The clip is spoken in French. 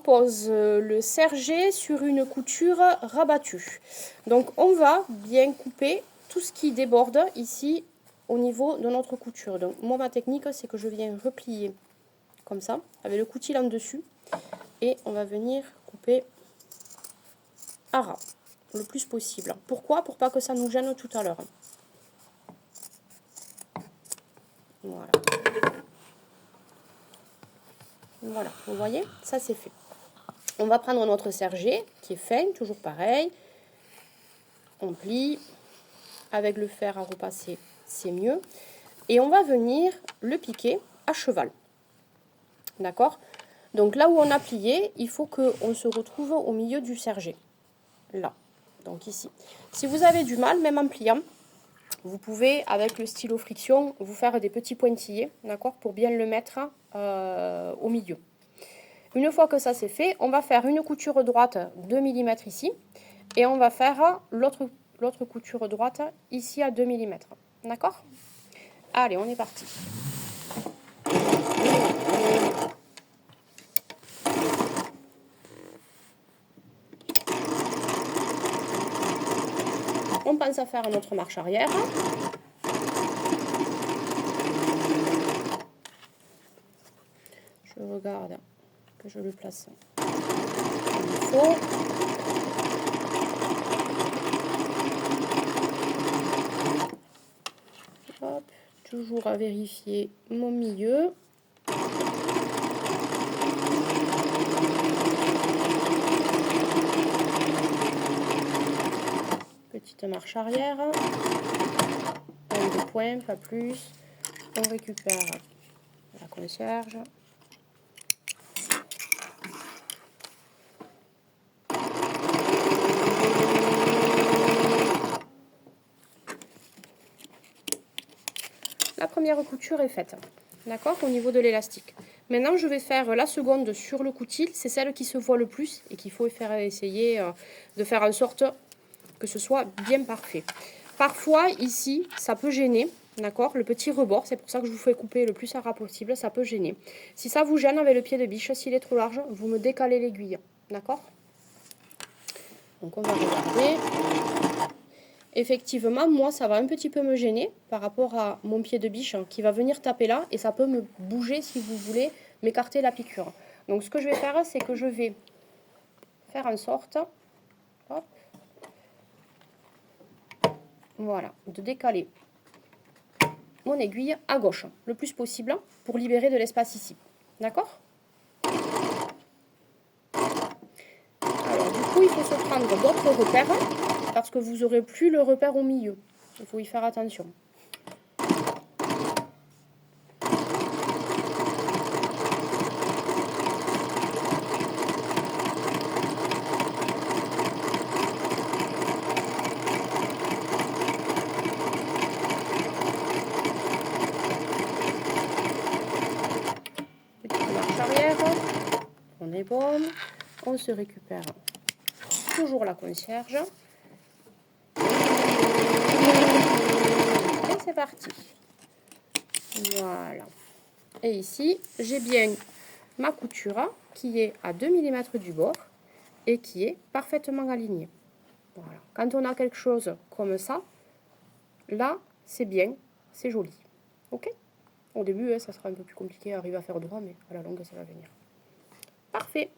pose le sergé sur une couture rabattue. Donc on va bien couper tout ce qui déborde ici au niveau de notre couture. Donc moi ma technique c'est que je viens replier comme ça avec le coutil en dessus et on va venir couper à ras le plus possible. Pourquoi? Pour pas que ça nous gêne tout à l'heure. Voilà. Voilà, vous voyez, ça c'est fait. On va prendre notre sergé qui est fin, toujours pareil. On plie. Avec le fer à repasser, c'est mieux. Et on va venir le piquer à cheval. D'accord? Donc là où on a plié, il faut qu'on se retrouve au milieu du sergé. Là. Donc ici. Si vous avez du mal, même en pliant, vous pouvez, avec le stylo friction, vous faire des petits pointillés, d'accord, pour bien le mettre au milieu. Une fois que ça c'est fait, on va faire une couture droite 2 mm ici, et on va faire l'autre couture droite ici à 2 mm. D'accord? Allez, on est parti. On pense à faire notre marche arrière. Je regarde que je le place comme il faut. Hop, toujours à vérifier mon milieu. Petite marche arrière. Un, 2 points, pas plus. On récupère la concierge. La première couture est faite, d'accord, au niveau de l'élastique. Maintenant, je vais faire la seconde sur le coutil. C'est celle qui se voit le plus et qu'il faut essayer de faire en sorte que ce soit bien parfait. Parfois, ici, ça peut gêner, d'accord, le petit rebord. C'est pour ça que je vous fais couper le plus à ras possible. Ça peut gêner. Si ça vous gêne avec le pied de biche, s'il est trop large, vous me décalez l'aiguille, d'accord. Donc, on va regarder. Effectivement, moi, ça va un petit peu me gêner par rapport à mon pied de biche qui va venir taper là et ça peut me bouger si vous voulez m'écarter la piqûre. Donc, ce que je vais faire, c'est que je vais faire en sorte, hop, voilà, de décaler mon aiguille à gauche le plus possible pour libérer de l'espace ici. D'accord? Alors, du coup, il faut se prendre d'autres repères parce que vous n'aurez plus le repère au milieu. Il faut y faire attention. Petite marche arrière. On est bon. On se récupère toujours la concierge. Et c'est parti. Voilà. Et ici, j'ai bien ma couture qui est à 2 mm du bord et qui est parfaitement alignée. Voilà. Quand on a quelque chose comme ça, là, c'est bien, c'est joli. Ok? Au début, ça sera un peu plus compliqué à arriver à faire droit, mais à la longue, ça va venir. Parfait.